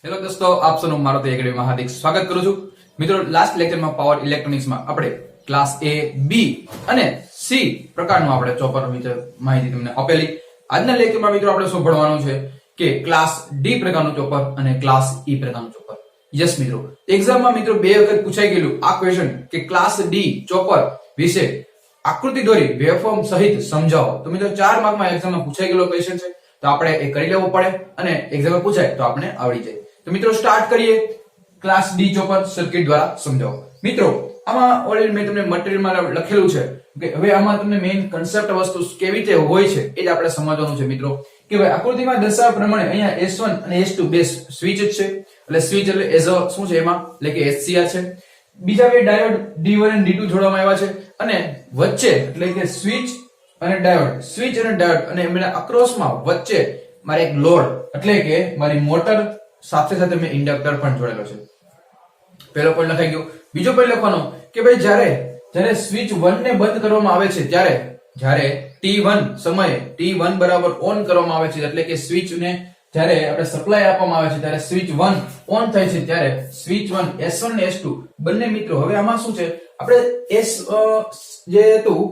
Hello દોસ્તો, આપ સૌનું મારુતિ એકેડમીમાં હાર્દિક સ્વાગત કરું છું. મિત્રો, લાસ્ટ લેક્ચરમાં પાવર ઇલેક્ટ્રોનિક્સમાં આપણે ક્લાસ A, B અને C પ્રકારનું આપણે ચોપર વિશે માહિતી તમને આપેલી. આજના લેક્ચરમાં મિત્રો આપણે શું ભણવાનું છે કે ક્લાસ D પ્રકારનું ચોપર અને ક્લાસ E પ્રકારનું ચોપર. યસ મિત્રો, એક્ઝામમાં મિત્રો બે વખત પૂછાઈ ગયેલું આ ક્વેશ્ચન કે ક્લાસ D ચોપર વિશે આકૃતિ દોરી વેવફોર્મ સહિત સમજાવો. તો મિત્રો 4 માર્કમાં એક્ઝામમાં પૂછાઈ ગયેલો ક્વેશ્ચન છે, તો આપણે એ કરી લેવો પડે અને એક્ઝામમાં પૂછાય તો આપણે આવડી જાય. તો મિત્રો સ્ટાર્ટ કરીએ. ક્લાસ D ચોપર સર્કિટ દ્વારા સમજાવો. મિત્રો આમાં ઓલરેડી મેં તમને મટીરીયલમાં લખેલું છે કે હવે આમાં તમને મેઇન કન્સેપ્ટ વસ્તુ કેવી રીતે હોય છે એ જ આપણે સમજવાનું છે મિત્રો. કે ભાઈ આકૃતિમાં દર્શાવ્યા પ્રમાણે અહીંયા S1 અને S2 બે સ્વિચ જ છે. એટલે સ્વિચ એટલે એઝ અ શું છે એમાં એટલે કે SCR છે. બીજા બે ડાયોડ D1 અને D2 જોડવામાં આવ્યા છે અને વચ્ચે એટલે કે સ્વિચ અને ડાયોડ અને એમના અક્રોસમાં વચ્ચે મારે એક લોડ એટલે કે મારી મોટર સાથે સાથે મેં ઇન્ડક્ટર પણ જોડેલો છે. પહેલો પોઈન્ટ લખાઈ ગયો. બીજો પોઈન્ટ લખવાનો કે ભાઈ જ્યારે સ્વિચ 1 ને બંધ કરવામાં આવે છે જ્યારે T1 સમયે T1 બરાબર ઓન કરવામાં આવે છે એટલે કે સ્વિચ ને જ્યારે આપણે સપ્લાય આપવામાં આવે છે ત્યારે સ્વિચ 1 ઓન થાય છે ત્યારે સ્વિચ 1 S1 અને S2 બંને મિત્રો હવે આમાં શું છે આપણે જે હતું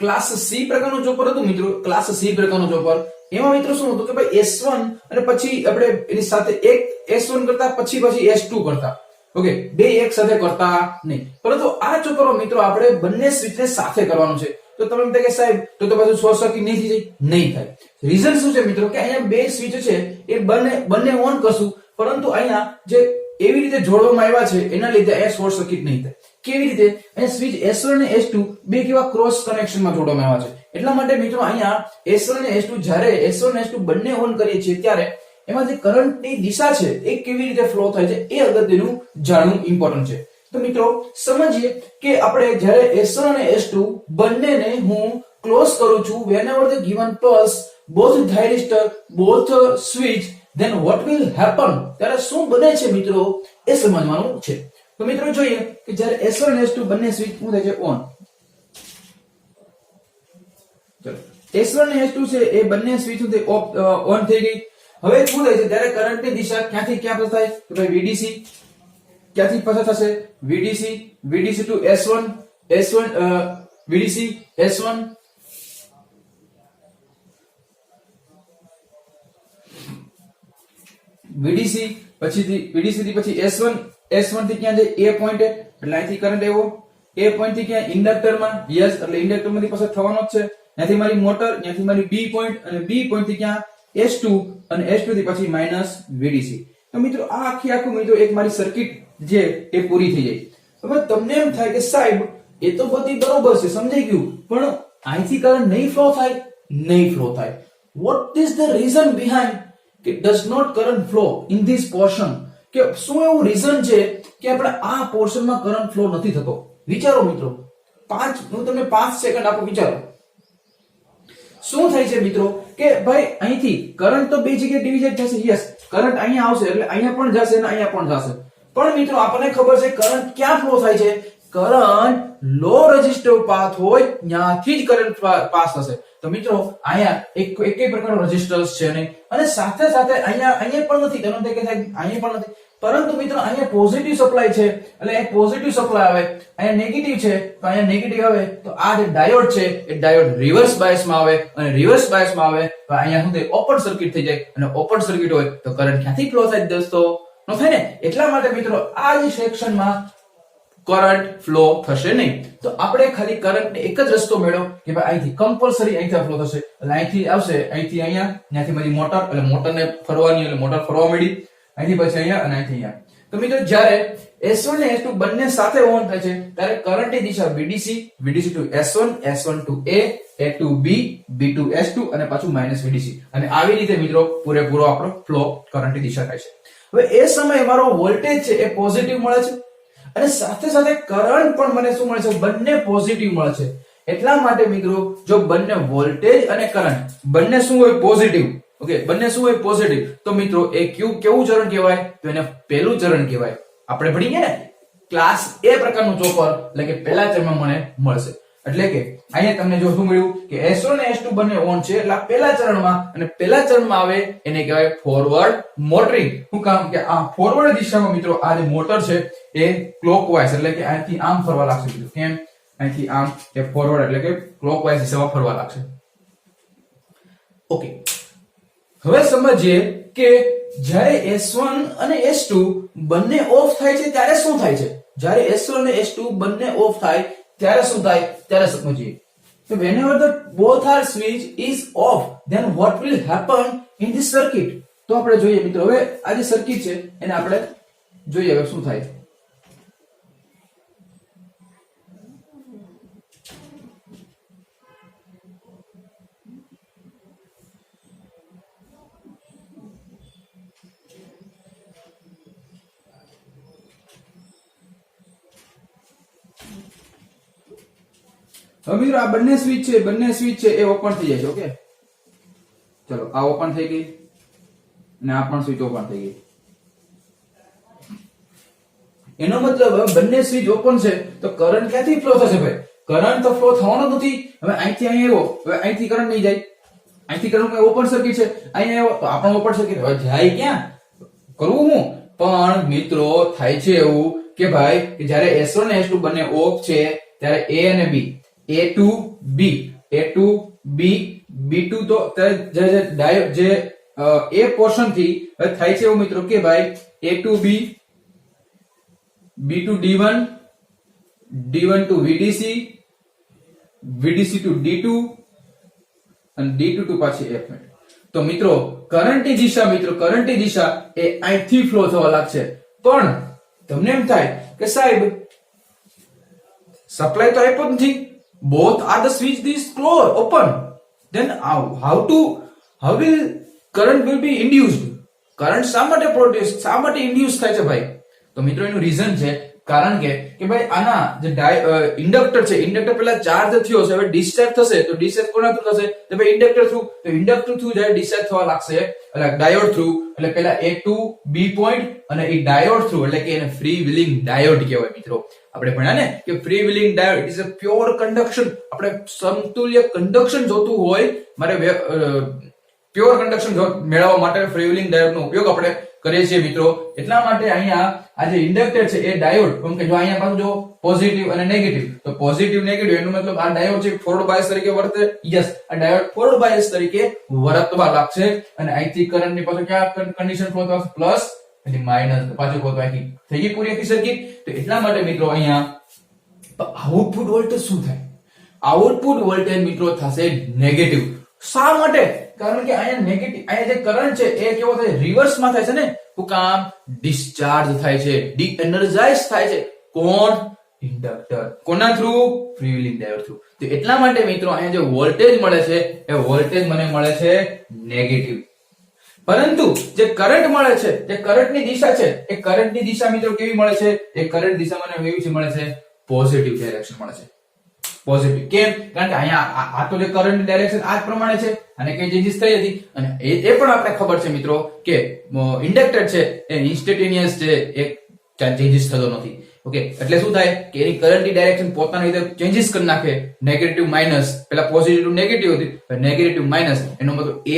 ક્લાસ C પ્રકારનું ચોપર હતું મિત્રો. ક્લાસ C પ્રકારનું ચોપર એમાં મિત્રો શું હતું કે ભાઈ S1 અને પછી આપણે એની સાથે એક S1 કરતા પછી S2 કરતા. ઓકે, બે એક સાથે કરતા નહીં. પરંતુ આ ચોપરો મિત્રો આપણે બંને સ્વિચને સાથે કરવાનું છે. તો તમે એમ થાય કે સાહેબ તો પાછું શોર્ટ સર્કિટ નહીં થઈ જાય? નહીં થાય. રીઝન શું છે મિત્રો કે અહીંયા બે સ્વિચ છે એ બંને ઓન કરશું, પરંતુ અહીંયા જે એવી રીતે જોડવામાં આવ્યા છે એના લીધે અહીંયા શોર્ટ સર્કિટ નહીં થાય. કેવી રીતે? અહીંયા સ્વિચ S1 અને S2 બે કેવા ક્રોસ કનેક્શનમાં જોડવામાં આવ્યા છે. એટલા માટે મિત્રો અહીંયા S1 અને S2 જ્યારે S1 અને S2 બંને ઓન કરીએ છીએ ત્યારે એમાં જે કરંટની દિશા છે એ કેવી રીતે ફ્લો થાય છે એ અગત્યનું જાણવું ઇમ્પોર્ટન્ટ છે. તો મિત્રો સમજીએ કે આપણે જ્યારે S1 અને S2 બંનેને હું ક્લોઝ કરું છું whenever the given pulse both thyristor both switch then what will happen ત્યારે શું બને છે મિત્રો એ સમજવાનું છે. તો મિત્રો જોઈએ કે જ્યારે S1 અને S2 બંને સ્વિચ શું થાય છે ઓન. ચલો S1 અને S2 છે એ બંને સ્વિચ ઓન થઈ ગઈ. હવે શું થાય છે ત્યારે કરંટની દિશા ક્યાંથી ક્યાં પસાર થાય તો ભાઈ VDC ક્યાંથી પસાર થશે VDC to S1 VDC S1 VDC થી પછી S1 થી ક્યાં જાય A પોઈન્ટ એટલે અહીંથી કરંટ આવ્યો A પોઈન્ટ થી ક્યાં ઇન્ડક્ટરમાં. યસ, એટલે ઇન્ડક્ટરમાંથી પસાર થવાનો જ છે. ત્યાંથી મારી મોટર, ત્યાંથી મારી B પોઈન્ટ અને B પોઈન્ટ થી ક્યાં S2 અને S2 થી પછી VDC. તો મિત્રો આ આખું મિત્રો એક મારી સર્કિટ જે એ પૂરી થઈ જાય. હવે તમને એમ થાય કે સાહેબ એ તો બધી બરોબર છે, સમજાઈ ગયું, પણ અહીંથી કરંટ નહીં ફ્લો થાય. What is the reason behind કે does not current flow in this portion? કે શું એવું રીઝન છે કે આપણે આ પોર્શનમાં કરંટ ફ્લો નથી થતો? વિચારો મિત્રો, હું તમને 5 સેકન્ડ આપું, વિચારો શું થાય છે મિત્રો કે ભાઈ અહીંથી કરંટ તો બે જગ્યાએ ડિવિઝન થશે. યસ, કરંટ અહીંયા આવશે એટલે અહીંયા પણ જશે અને અહીંયા પણ જશે. પણ મિત્રો આપણને ખબર છે કરંટ ક્યાં ફ્લો થાય છે? કરંટ લો રેઝિસ્ટિવ પાથ હોય ત્યાંથી જ કરંટ પાસ થશે. તો મિત્રો અહીંયા એકેય પ્રકારનો રેઝિસ્ટન્સ છે નહીં અને સાથે સાથે અહીંયા પણ નથી. તેનો કે અહીંયા પણ નથી, પરંતુ મિત્રો અહીંયા પોઝિટિવ સપ્લાય છે એટલે અહીં પોઝિટિવ સપ્લાય આવે, અહીંયા નેગેટિવ છે તો અહીંયા નેગેટિવ આવે. તો આ જે ડાયોડ છે એ ડાયોડ રિવર્સ બાયસમાં આવે અને રિવર્સ બાયસમાં આવે તો અહીંયા શું થાય? ઓપન સર્કિટ થઈ જાય અને ઓપન સર્કિટ હોય તો કરંટ ક્યાંથી ફ્લો થાય દોસ્તો? ન થાય ને. એટલા માટે મિત્રો આ જ સેક્શનમાં કરંટ ફ્લો થશે નહીં. તો આપણે ખાલી કરંટ એક જ રસ્તો મેળવો કે ભાઈ અહીંથી કમ્પલસરી અહીંથી ફ્લો થશે એટલે અહીંથી આવશે, અહીંથી અહીંયા, ત્યાંથી મારી મોટર એટલે મોટરને ફરવાની એટલે મોટર ફરવા મળી, અહીંથી પછી અહીંયા અને અહીંથી અહીંયા. તો મિત્રો જ્યારે S1 અને S2 બંને સાથે ઓન થાય છે ત્યારે કરંટની દિશા VDC to S1 S1 to A to B to S2 અને પાછું VDC. અને આવી રીતે મિત્રો પૂરેપૂરો આપણો ફ્લો કરંટની દિશા થાય છે. હવે એ સમયે મારો વોલ્ટેજ છે એ પોઝિટિવ મળે છે અને સાથે સાથે કરંટ પણ મને શું મળે છે? બંને પોઝિટિવ મળે છે. એટલા માટે મિત્રો જો બંને વોલ્ટેજ અને કરંટ બંને શું હોય? પોઝિટિવ. ઓકે, બંને શું હોય? પોઝિટિવ. તો મિત્રો એ કેવું ચરણ કહેવાય? તો એને પહેલું ચરણ કહેવાય. આપણે ભણી ગયા ને ક્લાસ A પ્રકારનું ચોપર એટલે કે પહેલા ચરણમાં મને મળશે. એટલે કે અહીંયા તમને જો શું મળ્યું કે S1 અને S2 બંને ઓન છે એટલે આ પહેલા ચરણમાં, અને પહેલા ચરણમાં આવે એને કહેવાય ફોરવર્ડ મોટરિંગ. શું કામ કે આ ફોરવર્ડ દિશામાં મિત્રો આ જે મોટર છે એ ક્લોકવાઇઝ એટલે કે અહીંથી આમ ફરવા લાગશે મિત્રો. કેમ? અહીંથી આમ એ ફોરવર્ડ એટલે કે ક્લોકવાઇઝ દિશામાં ફરવા લાગશે. ઓકે, હવે સમજીએ કે જ્યારે S1 અને S2 બંને ઓફ થાય છે ત્યારે શું થાય છે. જ્યારે S1 અને S2 બંને ઓફ થાય ત્યારે શું થાય ત્યારે સમજીએ. So whenever the both are switch is off, then what will happen in this circuit? તો આપણે જોઈએ મિત્રો, હવે આ જે સર્કિટ છે એને આપણે જોઈએ હવે શું થાય. હવે મિત્રો આ બંને સ્વિચ છે એ ઓપન થઈ જાય છે. ઓકે, ચલો આ ઓપન થઈ ગઈ અને આ પણ સ્વિચ ઓપન થઈ ગઈ. એનો મતલબ બંને સ્વિચ ઓપન છે તો કરંટ ક્યાંથી ફ્લો થશે ભાઈ? કરંટ તો ફ્લો થવાનો જ નથી. હવે અહીંથી અહીં આવ્યો, હવે અહીંથી કરંટ નહીં જાય. અહીંથી કરંટ ઓપન સર્કિટ છે, અહીંયા આવ્યો તો આપણો ઓપન સર્કિટ હવે જાય ક્યાં? કરવું હું? પણ મિત્રો થાય છે એવું કે ભાઈ કે જ્યારે S1 અને S2 બંને ઓફ છે ત્યારે A અને B, A to B, B to તો જે A પોર્શન થી થાય છે એવું મિત્રો કે ભાઈ A to B, B to D1, D1 to VDC, VDC to D2 અને D2 to પાછી F. તો મિત્રો કરંટની દિશા એ અહીંથી ફ્લો થવા લાગશે. પણ તમને એમ થાય કે સાહેબ સપ્લાય તો આપ્યો નથી, both are the switch is closed open, then how will current will be induced? Current શા માટે પ્રોડ્યુસ, શા માટે ઇન્ડ્યુસ થાય છે ભાઈ? તો મિત્રો એનું રીઝન છે કારણ કે ભાઈ આના જે ઇન્ડક્ટર છે, ઇન્ડક્ટર પહેલા ચાર્જ થયો છે, હવે ડિસ્ચાર્જ થશે તો ડિસ્ચાર્જ કોના થ્રુ થશે? તો ભાઈ ઇન્ડક્ટર થ્રુ. તો ઇન્ડક્ટર થ્રુ જ્યારે ડિસ્ચાર્જ થવા લાગશે એટલે ડાયોડ થ્રુ, એટલે પહેલા A to B પોઈન્ટ અને એ ડાયોડ થ્રુ એટલે કે એને ફ્રી વ્હીલિંગ ડાયોડ કહેવાય મિત્રો. આપણે ભણ્યા ને કે free wheeling diode it is a pure conduction. આપણે સમતુલ્ય કન્ડક્શન જોતું હોય, મારે પ્યોર કન્ડક્શન મેળવવા માટે ફ્રી વ્હીલિંગ ડાયોડનો ઉપયોગ આપણે કરીએ છીએ મિત્રો. એટલા માટે અહીંયા આ જે ઇન્ડક્ટર છે એ ડાયોડ, કેમ કે જો અહીંયા પાછું જો પોઝિટિવ અને નેગેટિવ, તો પોઝિટિવ નેગેટિવ એનો મતલબ આ ડાયોડ છે ફોરવર્ડ બાયસ તરીકે વર્તે. યસ, આ ડાયોડ ફોરવર્ડ બાયસ તરીકે વર્તવા લાગશે અને અહીંથી કરંટ ની પાછું ક્યાં કન્ડિશન ફ્લો થશે? પ્લસ અને માઈનસ. પાછું કોઈ બાકી થઈ ગઈ પૂરી આખી સર્કિટ. તો એટલા માટે મિત્રો અહીંયા આઉટપુટ વોલ્ટેજ શું થાય? આઉટપુટ વોલ્ટેજ મિત્રો થશે નેગેટિવ. શા માટે? કારણ કે અહીંયા નેગેટિવ, અહીંયા જે કરંટ છે એ કેવો થાય? રિવર્સ માં થાય છે ને. શું કામ? ડિસ્ચાર્જ થાય છે, ડી એનર્જાઇઝ થાય છે. કોણ? ઇન્ડક્ટર. કોના through? Free wheeling diode through. તો એટલા માટે મિત્રો અહીંયા જે વોલ્ટેજ મળે છે એ વોલ્ટેજ મને મળે છે નેગેટિવ. પરંતુ જે કરંટ મળે છે, જે કરંટની દિશા છે, એ કરંટની દિશા મિત્રો કેવી મળે છે? એ કરંટ દિશા મને કેવી મળે છે? પોઝિટિવ ડાયરેક્શન મળે છે. પોઝિટિવ. કેમ? કારણ કે અહીંયા આ તો જે કરંટ ડાયરેક્શન આ જ પ્રમાણે છે અને કઈ ચેન્જીસ થઈ હતી અને એ પણ આપણે ખબર છે મિત્રો કે ઇન્ડક્ટર છે એ ઇન્સ્ટેન્ટેનિયસ છે, એક ચેન્જીસ થતો નથી. ઓકે, એટલે શું થાય કે એની કરંટની ડાયરેક્શન પોતાની રીતે ચેન્જીસ કરી નાખે. નેગેટિવ માઇનસ, પહેલા પોઝિટિવ નેગેટિવ હતી, નેગેટિવ માઇનસ. એનો મતલબ એ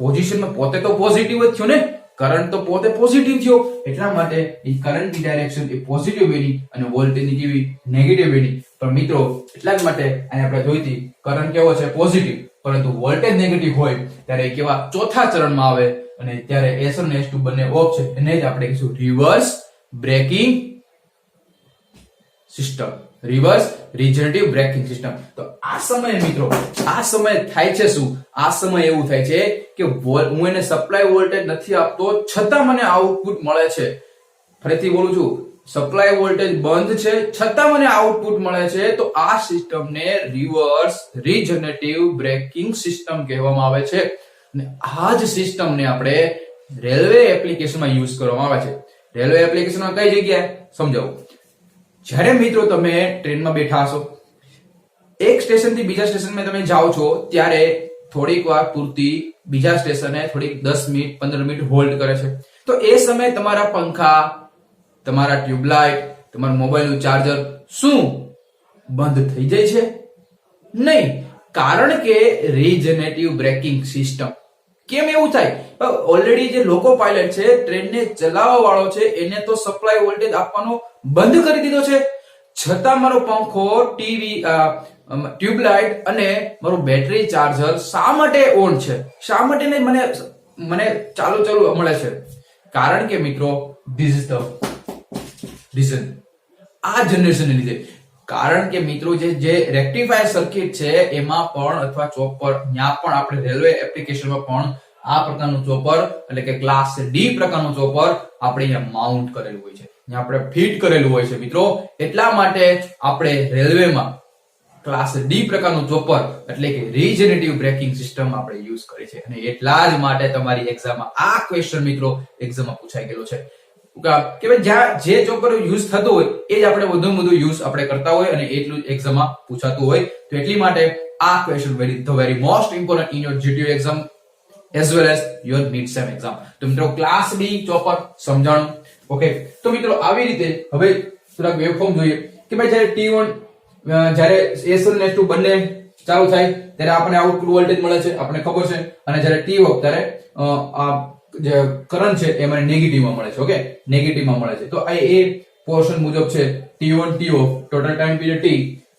પોઝિશનમાં પોતે તો પોઝિટિવ જ થયો ને, કરંટ તો પોતે પોઝિટિવ થયો. એટલા માટે એ કરંટની ડાયરેક્શન એ પોઝિટિવ બની અને વોલ્ટેજની કેવી? નેગેટિવ બની. પણ મિત્રો એટલા જ માટે અહીંયા આપણે જોઈતી કરંટ કેવો છે? પોઝિટિવ. પરંતુ વોલ્ટેજ નેગેટિવ હોય ત્યારે કેવા? ચોથા ચરણમાં આવે અને ત્યારે S1 અને S2 બંને ઓફ છે એને જ આપણે કહીશું reverse braking system, reverse regenerative braking system. તો આ સમયે મિત્રો આ સમયે થાય છે શું? આ સમયે એવું થાય છે કે હું એને સપ્લાય વોલ્ટેજ નથી આપતો છતાં મને આઉટપુટ મળે છે. ફરીથી બોલું છું, સપ્લાય વોલ્ટેજ બંધ છે છતાં મને આઉટપુટ મળે છે. તો આ સિસ્ટમને રિવર્સ રિજનરેટિવ બ્રેકિંગ સિસ્ટમ કહેવામાં આવે છે. અને આ જ સિસ્ટમને આપણે રેલવે એપ્લિકેશનમાં યુઝ કરવામાં આવે છે. રેલવે એપ્લિકેશનમાં કઈ જગ્યાએ સમજાવું? જ્યારે મિત્રો તમે ટ્રેનમાં બેઠા હશો, એક સ્ટેશન થી બીજા સ્ટેશનમાં તમે જાઓ છો ત્યારે થોડીક વાર પૂરતી બીજા સ્ટેશને થોડીક 10 મિનિટ 15 મિનિટ હોલ્ડ કરે છે. તો એ સમયે તમારા પંખા, તમારા ટ્યુબલાઇટ, તમારું મોબાઈલનું ચાર્જર શું બંધ થઈ જાય છે? નહીં, કારણ કે રીજનરેટિવ બ્રેકિંગ સિસ્ટમ. કેમ એવું થાય? ઓલરેડી જે લોકો પાયલટ છે, ટ્રેનને ચલાવવા વાળો છે, એને તો સપ્લાય વોલ્ટેજ આપવાનો બંધ કરી દીધો છે, છતાં મારો પંખો, ટીવી, ટ્યુબલાઇટ અને મારું બેટરી ચાર્જર શા માટે ઓન છે? શા માટે મને ચાલુ મળે છે? કારણ કે મિત્રો, ધીસ ઇઝ ધ રીઝન. આ જનરેશનને લીધે. કારણ કે મિત્રો, જે રેક્ટિફાયર સર્કિટ છે એમાં પણ અથવા ચોપર, ત્યાં પણ આપણે રેલવે એપ્લિકેશનમાં પણ આ પ્રકારનું ચોપર એટલે કે ક્લાસ ડી પ્રકારનું ચોપર આપણે અહીંયા માઉન્ટ કરેલું હોય છે, ત્યાં આપણે ફિટ કરેલું હોય છે મિત્રો. એટલા માટે આપણે રેલવેમાં ક્લાસ ડી પ્રકારનું ચોપર એટલે કે રીજનરેટિવ બ્રેકિંગ સિસ્ટમ આપણે યુઝ કરી છે. અને એટલા જ માટે તમારી એક્ઝામમાં આ ક્વેશ્ચન મિત્રો એક્ઝામમાં પૂછાઈ ગયેલો છે કે ભાઈ જ્યાં જે ચોપર યુઝ થતો હોય એ જ આપણે વધુ યુઝ આપણે કરતા હોય અને એટલું એક્ઝામમાં પૂછાતું હોય. તો એટલી માટે આ question very most important in your GTU exam as well as your mid sem exam. તો મિત્રો, ક્લાસ ડી ચોપર સમજાણું. ઓકે, તો મિત્રો આવી રીતે હવે થોડાક વેવફોર્મ જોઈએ કે ભાઈ જ્યારે T1 જ્યારે S1 અને S2 બંને ચાલુ થાય ત્યારે આપણને આઉટપુટ વોલ્ટેજ મળે છે, આપણને ખબર છે. અને જ્યારે T ઓફ ત્યારે આ જે કરંટ છે એ મને નેગેટિવ માં મળે છે. ઓકે, નેગેટિવ માં મળે છે. તો આ એ પોર્શન મુજબ છે T1 T of total time period T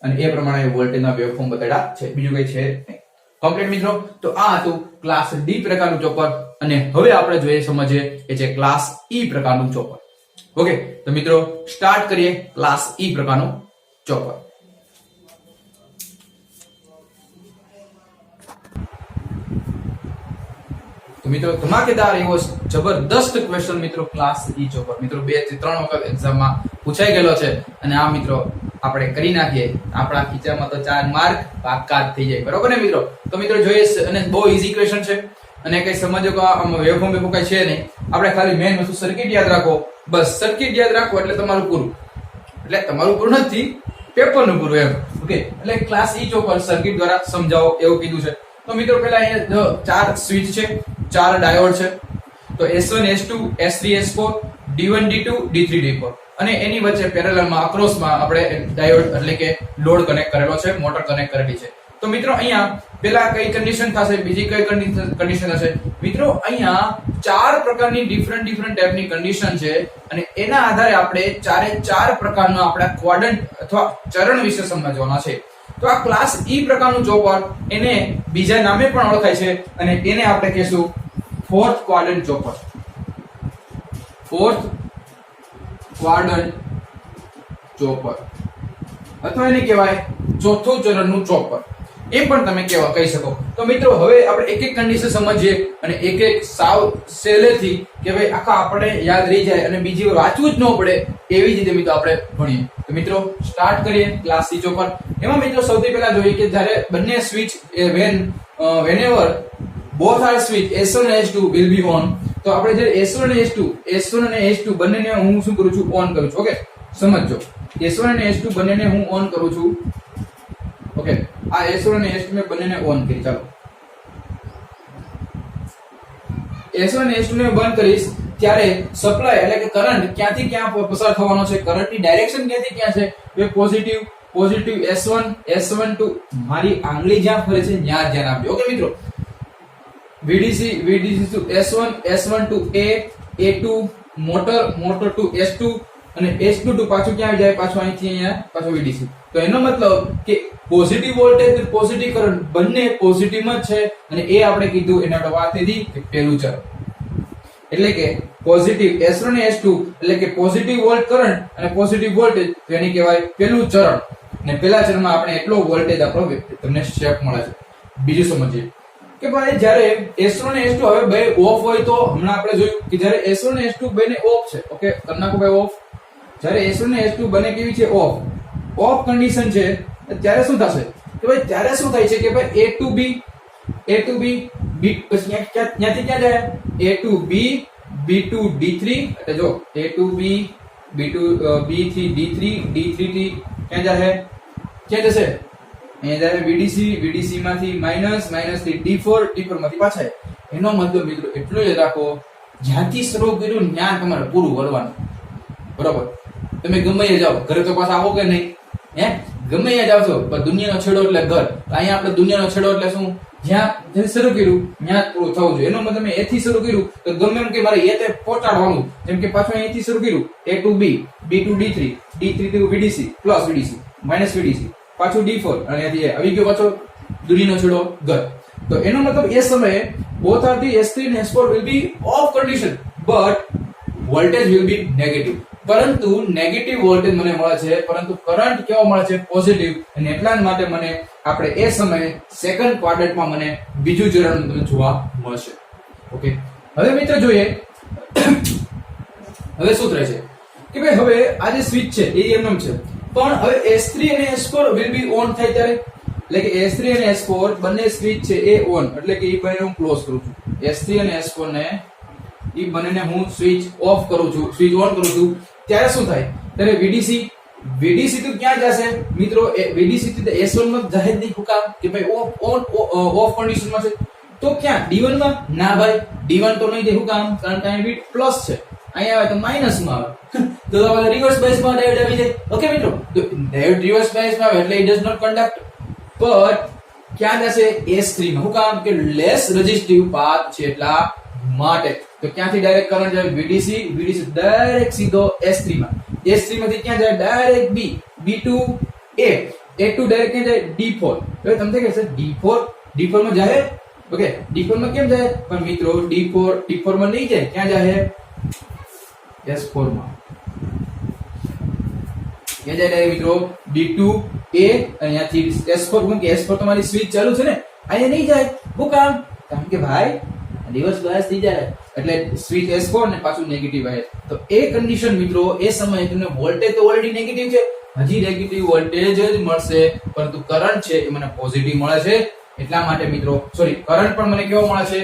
અને એ પ્રમાણે વોલ્ટેજના વેવફોર્મ બતાડ્યા છે, બીજું કઈ છે નહીં. કમ્પ્લીટ મિત્રો. તો આ હતું ક્લાસ ડી પ્રકારનું ચોપર અને હવે આપણે જોઈએ સમજીએ એ છે ક્લાસ ઈ પ્રકારનું ચોપર. ઓકે, તો મિત્રો સ્ટાર્ટ કરીએ ક્લાસ ઈ પ્રકારનું ચોપર. તો મિત્રો, ધમાકેદાર એવો જબરદસ્ત ક્વેશ્ચન મિત્રો ક્લાસ ઈ ચોપર મિત્રો 2 થી 3 વખત એક્ઝામમાં પૂછાઈ ગયેલો છે. અને આ મિત્રો આપણે કરી નાખીએ, આપણા ખીચામાં તો 4 માર્ક પાક્કા થઈ જાય. બરોબર ને મિત્રો? તો મિત્રો જોઈએ, અને બહુ ઈઝી ક્વેશ્ચન છે અને કઈ સમજો કે આમાં વેવફોર્મ કઈ છે નહીં. આપણે ખાલી મેઇન વસ્તુ સર્કિટ યાદ રાખો, બસ સર્કિટ યાદ રાખો એટલે તમારું પૂરું. એટલે તમારું પૂરું નથી, પેપરનું પૂરું એમ. ઓકે, એટલે ક્લાસ ઈ ચોપર સર્કિટ દ્વારા સમજાવો એવું કીધું છે. તો મિત્રો પહેલા અહીંયા 4 સ્વિચ છે, 4 ડાયોડ છે. તો S1 S2 S3 S4 D1 D2 D3 D4 અને એની વચ્ચે પેરેલલમાં અક્રોસમાં આપણે ડાયોડ એટલે કે લોડ કનેક્ટ કરેલો છે, મોટર કનેક્ટ કરેલી છે. તો મિત્રો અહીંયા પેલા કઈ કન્ડિશન થશે, બીજી કઈ કન્ડિશન હશે? મિત્રો અહીંયા 4 પ્રકારની ડિફરન્ટ ટાઈપની કન્ડિશન છે અને એના આધારે આપણે 4 પ્રકારના આપણા ક્વાડ્રન્ટ અથવા ચરણ વિશે સમજવાના છે. તો આ ક્લાસ ઈ પ્રકારનું ચોપર એને બીજા નામે પણ ઓળખાય છે અને એને આપણે કહીશું fourth quadrant chopper. Fourth quadrant chopper અથવા એને કહેવાય ચોથું ચરણનું ચોપર, એ પણ તમે કહી શકો. તો મિત્રો હવે આપણે એક એક કન્ડિશન સમજીએ અને એક એક સાવ સહેલેથી કે ભાઈ આખા આપણે યાદ રહી જાય અને બીજી વાર વાંચવું જ ન પડે એવી જ રીતે મિત્રો આપણે ભણીએ. તો મિત્રો સ્ટાર્ટ કરીએ ક્લાસ ઈ ચોપર. એમાં મિત્રો સૌથી પહેલા જોઈએ કે જ્યારે બંને switch whenever both are switch S1 and S2 will be on. તો આપણે જ્યારે S1 અને S2 બંનેને હું શું કરું છું? ઓન કરું છું. ઓકે, સમજો, S1 અને S2 બંનેને હું ઓન કરું છું. ઓકે, આ S1 અને S2 ને બંનેને ઓન કરી. ચાલો S1 અને S2 ને બંધ કરીશ ત્યારે સપ્લાય એટલે કે કરંટ ક્યાંથી ક્યાં પસાર થવાનો છે, કરંટની ડાયરેક્શન ક્યાંથી ક્યાં છે? એ પોઝિટિવ S1 ટુ મારી આંગળી જ્યાં ફરે છે ત્યાં ધ્યાન આપજો. ઓકે મિત્રો, VDC to S1 to A2 motor to S2 અને S2 ટુ પાછું ક્યાં જાય? પાછું અહીંથી અહીંયા પાછું VDC. તો એનો મતલબ કે પોઝિટિવ વોલ્ટેજ પોઝિટિવ કરંટ બંને પોઝિટિવ જ છે અને એ આપણે કીધું એના આપણે વાત થઈ કે પહેલું ચરણ એટલે કે પોઝિટિવ S1 અને S2 એટલે કે પોઝિટિવ વોલ્ટ કરંટ અને પોઝિટિવ વોલ્ટેજ, તો એને કહેવાય પહેલું ચરણ. અને પહેલા ચરણમાં આપણે એટલો વોલ્ટેજ આપણો તમને શેપ મળે છે. બીજું સમજીએ કે ભાઈ જ્યારે S1 અને S2 હવે બે ઓફ હોય તો હમણાં આપણે જોયું કે જ્યારે S1 અને S2 બંને ઓફ છે. ઓકે, કરી નાખો ભાઈ ઓફ. જ્યારે S1 અને S2 બંને કેવી છે? ઓફ કન્ડિશન છે. ત્યારે શું થશે કે ભાઈ ત્યારે શું થાય છે કે ભાઈ A to B પછી ક્યાંથી ક્યાં જાય? A to B to D3. એટલે જો A to B to B થી D3 થી ક્યાં જશે? અહીંયા જાય VDC માંથી માઈનસ થી D4 માંથી પાછા. એનો મતલબ મિત્રો એટલું જ રાખો, જ્યાંથી શરૂ કર્યું ત્યાં તમારે પૂરું કરવાનું. બરાબર? તમે ગમે જાઓ ઘરે તો પાછા આવો કે નહીં? ગમે ત્યાં જાવ છો પણ દુનિયાનો છેડો એટલે ઘર. તો અહીંયા આપણે દુનિયાનો છેડો એટલે શું? જ્યાં શરૂ કર્યું ત્યાં પૂરું થવું જોઈએ. એનો મતલબ એ થી શરૂ કર્યું તો ગમે એમ કે મારે એ તે પહોંચાડવાનું. જેમ કે પાછું અહીંથી શરૂ કર્યું A to B, B to D3, D3 to VDC, plus VDC, minus VDC, પાછું D4 અને અહીંયાથી આવી ગયો પાછો દુનિયાનો છેડો ઘર. તો એનો મતલબ એ સમયે both are the S3 and S4 will be off condition but voltage will be negative. પરંતુ નેગેટિવ વોલ્ટેજ મને મળે છે, પરંતુ કરંટ કેવો મળે છે? પોઝિટિવ. અને એટલા જ માટે મને આપણે એ સમયે સેકન્ડ ક્વાડ્રન્ટમાં મને બીજું ચરણ તમને જોવા મળશે. ઓકે, હવે મિત્રો જોઈએ હવે શું થાય છે કે ભાઈ હવે આ જે સ્વિચ છે એ એમનેમ છે, પણ હવે S3 અને S4 will be on થાય ત્યારે, એટલે કે S3 અને S4 બંને સ્વિચ છે એ ઓન, એટલે કે એ બંને હું ક્લોઝ કરું છું. S3 અને S4 ને એ બંનેને હું સ્વિચ ઓફ કરું છું, સ્વિચ ઓન કરું છું, ત્યારે શું થાય? ત્યારે VDC તો ક્યાં જશે મિત્રો? VDC તો S1 માં જાય જ નહીં. શું કામ? કે ભાઈ ઓફ કન્ડિશનમાં છે. તો ક્યાં? D1 માં? ના ભાઈ, D1 તો નહીં જાય. શું કામ? કારણ કે અહીં બીટ પ્લસ છે, અહીંયા આવે તો માઇનસ માં આવે. તો આપણે રિવર્સ બાયસ માં ડાયોડ આવી જાય. ઓકે મિત્રો, તો ડાયોડ રિવર્સ બાયસ માં આવે એટલે it does not conduct, but ક્યાં જશે? S3 માં. શું કામ? કે લેસ રેઝિસ્ટિવ પાથ છે એટલા માટે. તો ક્યાંથી ડાયરેક્ટ કરંટ જાય? VDC ડાયરેક્ટ સીધો S3 માં. S3 માંથી ક્યાં જાય? Direct B to A to direct ક્યાં જાય? D4. હવે તમને કહેશે D4 માં જાય. ઓકે, D4 માં કેમ જાય? પણ મિત્રો D4 માં નહીં જાય. ક્યાં જાય? S4 માં. ક્યાં જાય ડાયરેક્ટ મિત્રો? D to A અને અહીંયાથી S4. કેમ કે S4 તમારી સ્વિચ ચાલુ છે ને, અહીંયા નહીં જાય. શું કામ? કારણ કે ભાઈ રિવર્સ બાયસ થઈ જાય એટલે સ્વિચ S4 ને પાછું નેગેટિવ બાયસ. તો એ કન્ડિશન મિત્રો એ સમયે તમને વોલ્ટેજ તો ઓલરેડી નેગેટિવ છે, હજી નેગેટિવ વોલ્ટેજ જ મળશે, પરંતુ કરંટ છે એ મને પોઝિટિવ મળે છે. એટલા માટે મિત્રો કરંટ પણ મને કેવો મળે છે?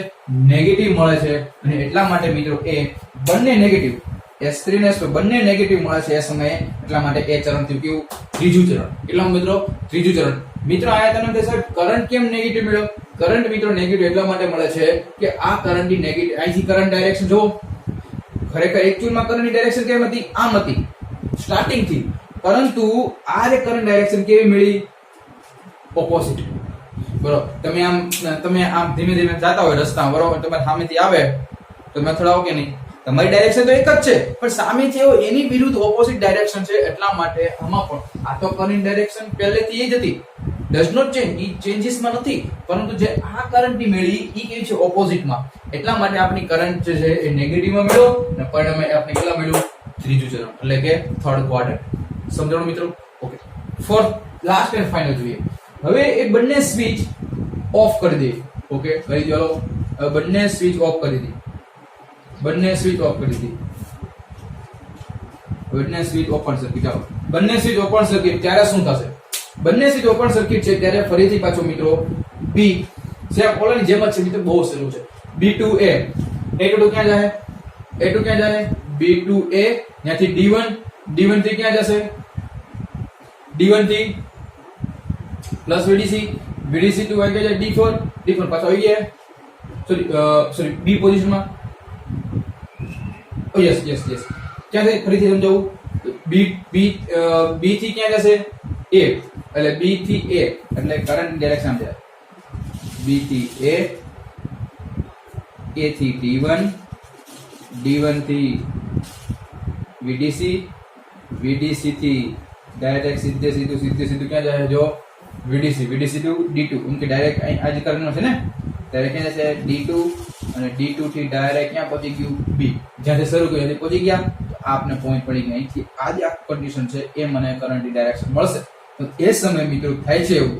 નેગેટિવ મળે છે. અને એટલા માટે મિત્રો એ બંને નેગેટિવ, S3 ને S4 બંને નેગેટિવ મળે છે એ સમયે. એટલા માટે એ ચરણ થયું કેવું? ત્રીજું ચરણ. કેટલા મિત્રો? ત્રીજું ચરણ. મિત્રો આયા તમને સાહેબ કરંટ કેમ નેગેટિવ મળ્યો? કરંટ મિત્રો નેગેટિવ એટલા માટે મળે છે કે આ કરંટની નેગેટિવ, અહીંથી કરંટ ડાયરેક્શન જો ખરેખર એકચ્યુઅલમાં કરંટની ડાયરેક્શન કેમ હતી? આમ હતી સ્ટાર્ટિંગ થી, પરંતુ આ જે કરંટ ડાયરેક્શન કેવી મળી? ઓપોઝિટ. બરોબર, તમે આમ ધીમે ધીમે જતા હોય રસ્તામાં, બરોબર, તમારી સામેથી આવે તો તમે અથડાવો કે નહીં? તમારી ડાયરેક્શન તો એક જ છે, પણ સામેથી એવો એની વિરુદ્ધ ઓપોઝિટ ડાયરેક્શન છે. એટલા માટે આમાં પણ આ તો કરંટ ડાયરેક્શન પહેલેથી એ જ હતી, ડઝ નોટ ચેન્જ, ઈ ચેન્જીસ માં નથી, પરંતુ જે આ કરંટ ની મેળી ઈ કેવી છે? ઓપોઝિટ માં. એટલા માટે આપણી કરંટ જે છે એ નેગેટિવ માં મળ્યો અને પરિણામે આપણે કેટલા મળ્યું? ત્રીજું ચરણ, એટલે કે થર્ડ ક્વાડ્રન્ટ. સમજણો મિત્રો? Okay, fourth last and final જોઈએ. હવે એ બંને સ્વિચ ઓફ કરી દે. ઓકે, કરી દો. બંને સ્વિચ ઓફ કરી દી. બંને સ્વિચ ઓફ કરી દી. બંને સ્વિચ ઓપન સર્કિટ. ચાલો, બંને સ્વિચ ઓપન સર્કિટ. ત્યારે શું થશે? બંને સ્વિચ ઓપન સર્કિટ છે ત્યારે ફરીથી પાછો મિત્રો B સેમ ઓલાની જેમ જ છે મિત્રો, બહુ સહેલું છે. B to A to ક્યાં જાય? A to ક્યાં જાય? B to A, ત્યાંથી D1 થી ક્યાં જશે? D1 થી પ્લસ VDC to વાગે જાય D4 પાછો આવી ગયા સોરી B પોઝિશનમાં. ઓ યસ ક્યાં છે? ફરીથી સમજાવું. B થી ક્યાં જશે? A, એટલે B થી A એટલે કરંટ ડાયરેક્શન છે. B થી A થી D1 થી VDC થી ડાયરેક્ટ સીધું ક્યાં જાય? જો VDC to D2. કેમ કે ડાયરેક્ટ આ જે કરંટ છે ને, ડાયરેક્ટ ક્યાં જશે? D2 અને D2 થી ડાયરેક્ટ ક્યાં પહોંચી ગયું? B. જ્યાંથી શરૂ કર્યું ત્યાંથી પહોંચી ગયા. તો આપને પોઈન્ટ પડી ગયા. અહીંથી આ જે કન્ડિશન છે એ મને કરંટની ડાયરેક્શન મળશે. તો એ સમય મિત્રો થાય છે એવું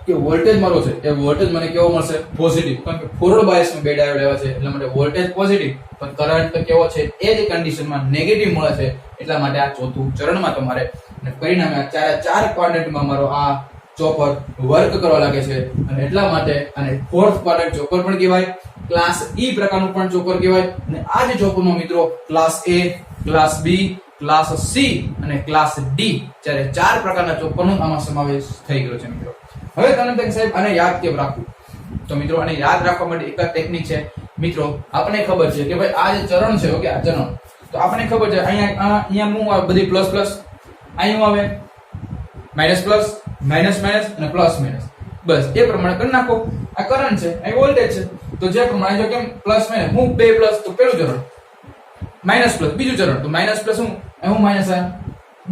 કે વોલ્ટેજ મારો છે એ વોલ્ટેજ મને કેવો મળશે? પોઝિટિવ. કારણ કે ફોરવર્ડ બાયસમાં બે ડાયોડ આવ્યા છે એટલા માટે વોલ્ટેજ પોઝિટિવ, પણ કરંટ કેવો છે? એ જ કન્ડિશનમાં નેગેટિવ મળે છે. એટલા માટે આ ચોથું ચરણમાં તમારે પરિણામે આ ચાર ક્વાડ્રન્ટમાં મારો આ ચોપર વર્ક કરવા લાગે છે. અને એટલા માટે આને ફોર્થ ક્વાડ્રન્ટ ચોપર પણ કહેવાય, ક્લાસ E પ્રકારનું પણ ચોપર કહેવાય. અને આ જે ચોપરમાં મિત્રો class A, class B, class C અને ક્લાસ D જ્યારે ચાર પ્રકારના ચોપરનો આમાં સમાવેશ થઈ ગયો છે મિત્રો. હવે તમે સાહેબ આને યાદ કેમ રાખવું? તો મિત્રો આને યાદ રાખવા માટે એક જ ટેકનિક છે મિત્રો. આપણને ખબર છે કે ભાઈ આ જે ચરણ છે, ઓકે, આ ચરણ, તો આપણને ખબર છે અહીંયા હું બધી પ્લસ અહીં આવે માઇનસ પ્લસ, માઇનસ માઇનસ અને પ્લસ માઇનસ, બસ એ પ્રમાણે કરી નાખો. આ કરંટ છે, આ વોલ્ટેજ છે, તો જે પ્રમાણે જો કેમ પ્લસ માઇનસ, હું બે પ્લસ તો પેલું ચરણ, માઇનસ પ્લસ બીજું ચરણ, તો માઇનસ પ્લસ હું માઇનસ આ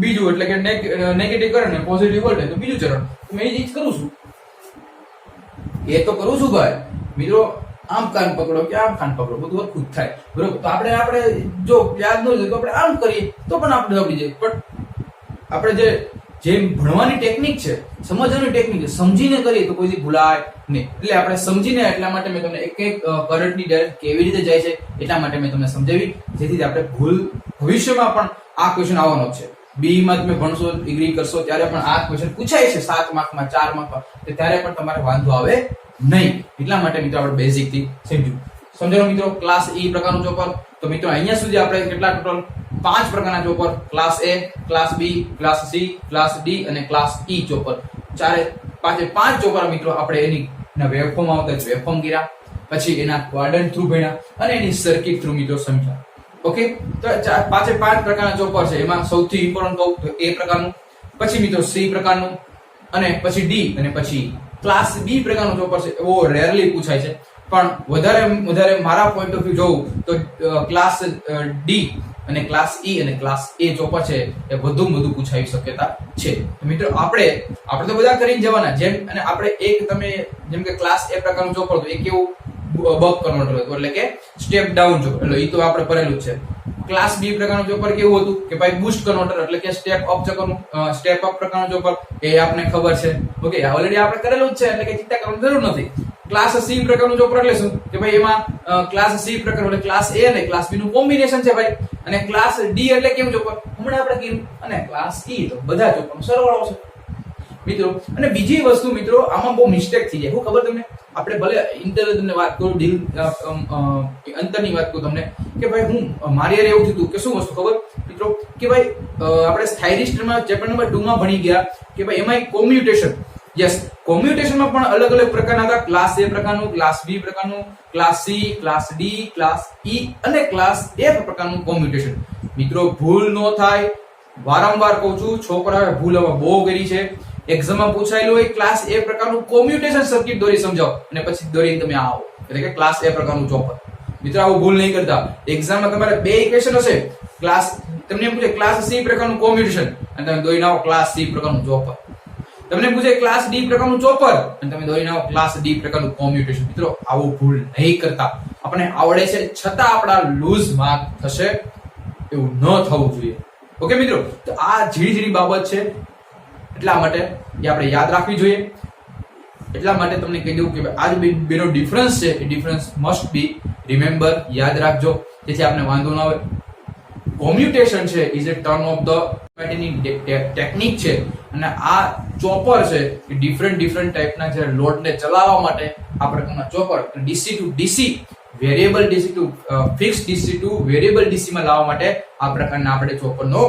બીજું, એટલે કે નેગેટિવ કરંટ ને પોઝિટિવ વોલ્ટેજ તો બીજું ચરણ. તો મેં એ જ કરું છું, એ તો કરું છું ભાઈ. મિત્રો આમ કાન પકડો કે આમ કાન પકડો, બધું હરખું જ થાય, બરોબર. તો આપણે જો યાદ ન હોય તો આપણે આમ કરીએ તો પણ આપણે આવડી જાય. પણ આપણે જે ભણવાની ટેકનિક છે, સમજવાની ટેકનિક છે, સમજીને કરીએ તો કોઈથી ભૂલાય નહીં. એટલે આપણે સમજીને, એટલા માટે મેં તમને એક એક કરંટની ડાયરેક્ટ કેવી રીતે જાય છે એટલા માટે મેં તમને સમજાવી, જેથી આપણે ભૂલ ભવિષ્યમાં પણ આ ક્વેશ્ચન આવવાનો છે. બી માં તમે ભણશો, ડિગ્રી કરશો ત્યારે પણ આ ક્વેશ્ચન પૂછાય છે 7 માર્કમાં, 4 માર્કમાં, તો ત્યારે પણ તમારે વાંધો આવે નહીં. એટલા માટે મિત્રો આપણે બેઝિક થી સમજાવો મિત્રો. ક્લાસ ઈ પ્રકારનું ચોપર. તો મિત્રો અહીંયા સુધી આપણે કેટલા ટોટલ 5 પ્રકારના ચોપર, ક્લાસ એ, ક્લાસ બી, ક્લાસ સી, ક્લાસ ડી અને ક્લાસ ઈ ચોપર, પાંચ ચોપર મિત્રો આપણે એની વેવફોર્મ આવતા વેવફોર્મ કર્યા, પછી એના ક્વાડ્રન્ટ થ્રુ ભણ્યા અને એની સર્કિટ થ્રુ મિત્રો સમજ્યા. ઓકે, તો પાંચે 5 પ્રકારના ચોપર છે. એમાં સૌથી ઇમ્પોર્ટન્ટ કહું તો એ પ્રકારનું, પછી મિત્રો સી પ્રકારનું, અને પછી ડી, અને પછી ક્લાસ બી પ્રકારનું ચોપર છે. એવો રેરલી પૂછાય છે, પણ વધારે મારા પોઈન્ટ ઓફ વ્યૂ જોઉં તો ક્લાસ ડી અને ક્લાસ ઈ અને ક્લાસ એ ચોપર છે એ વધુ પૂછાય શક્યતા છે. મિત્રો આપણે તો બધા કરીને જવાના. જેમ અને આપણે તમે જેમ કે ક્લાસ એ પ્રકારનું ચોપર તો એ કેવું બક કન્વર્ટર હતું, એટલે કે સ્ટેપ ડાઉન ચોપર, એટલે એ તો આપણે ભરેલું જ છે. ક્લાસ બી પ્રકારનું ચોપર કેવું હતું કે ભાઈ બૂસ્ટ કન્વર્ટર, એટલે કે સ્ટેપ અપ પ્રકારનું ચોપર, એ આપણે ખબર છે. ઓકે, ઓલરેડી આપણે કરેલું જ છે, એટલે કે ચિંતા કરવાની જરૂર નથી. ક્લાસ સી પ્રકારનું ચોપર એટલે શું કે ભાઈ એમાં ક્લાસ સી પ્રકાર એટલે ક્લાસ એ અને ક્લાસ બી નું કોમ્બિનેશન છે ભાઈ. અને ક્લાસ ડી એટલે કેવું ચોપર હમણાં આપણે કીધું, અને ક્લાસ ઈ તો બધા ચોપરનો સરવાળો છે મિત્રો. અને બીજી વસ્તુ મિત્રો, આમાં બહુ મિસ્ટેક થઈ જાય. શું ખબર તમને, આપણે ભલે ઇન્ટર તમને વાત કરું, અંતરની વાત કરું તમને કે ભાઈ હું મારી યાર એવું થયું કે શું વસ્તુ ખબર મિત્રો કે ભાઈ આપણે સ્થાયરિસ્ટમાં ચેપ્ટર નંબર 2 માં ભણી ગયા કે ભાઈ એમાં કોમ્યુટેશન. યસ, કોમ્યુટેશનમાં પણ અલગ પ્રકારના હતા. ક્લાસ એ પ્રકારનું, ક્લાસ બી પ્રકારનું, class C, class D, class E અને ક્લાસ એફ પ્રકારનું કોમ્યુટેશન. મિત્રો ભૂલ ન થાય, વારંવાર કહું છું, છોકરાઓએ ભૂલ હવે બહુ કરી છે. એક્ઝામમાં પૂછાયેલું હોય ક્લાસ એ પ્રકારનું કોમ્યુટેશન સર્કિટ દોરી સમજાવો અને પછી દોરીને તમે આવો, એટલે કે ક્લાસ એ પ્રકારનું ચોપર. મિત્રો આવું ભૂલ નહીં કરતા. એક્ઝામમાં તમારે બે ઇક્વેશન હશે, તમને એમ પૂછે ક્લાસ સી પ્રકારનું કોમ્યુટેશન અને તમે દોરીને આવો ક્લાસ સી પ્રકારનું ચોપર. તમને પૂછે ક્લાસ ડી પ્રકારનું ચોપર અને તમે દોરીને આવો ક્લાસ ડી પ્રકારનું કોમ્યુટેશન. મિત્રો આવું ભૂલ નહીં કરતા. આપણે આવડે છે છતાં આપણા લૂઝ માર્ક થશે, એવું ન થવું જોઈએ. ઓકે મિત્રો, તો આ ઝીણી બાબત છે, એટલા માટે એ આપણે યાદ રાખવી જોઈએ. એટલા માટે તમને કહી દઉં કે આ બેનો ડિફરન્સ છે, એ ડિફરન્સ મસ્ટ બી રિમેમ્બર, યાદ રાખજો, જેથી આપણે વાંધો ન આવે. કોમ્યુટેશન છે is a turn off the technique છે, અને આ ચોપર છે એ ડિફરન્ટ ટાઈપના જે લોડને ચલાવવા માટે આ પ્રકારના chopper, DC to DC, variable DC to fix DC to variable DC માં લાવવા માટે આ પ્રકારના આપણે ચોપરનો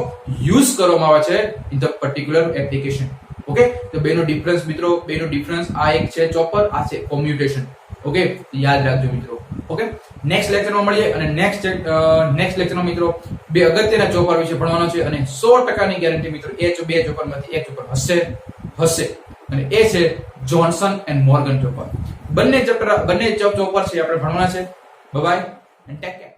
યુઝ કરવામાં આવે છે in the particular application. Okay, તો બેનો ડિફરન્સ મિત્રો, બેનો ડિફરન્સ આ એક છે ચોપર, આ છે કોમ્યુટેશન. ઓકે, યાદ રાખજો મિત્રો. ઓકે, નેક્સ્ટ લેક્ચરમાં મળીએ, અને નેક્સ્ટ લેક્ચરમાં મિત્રો બે અગત્યના ચોપર વિશે ભણવાનો છે, અને 100% ની ગેરંટી મિત્રો એ બે ચોપરમાંથી એક ચોપર હશે, અને એ છે જોન્સન એન્ડ મોર્ગન ચોપર. બંને ચોપર છે આપણે ભણવાના છે. Bye bye and take care.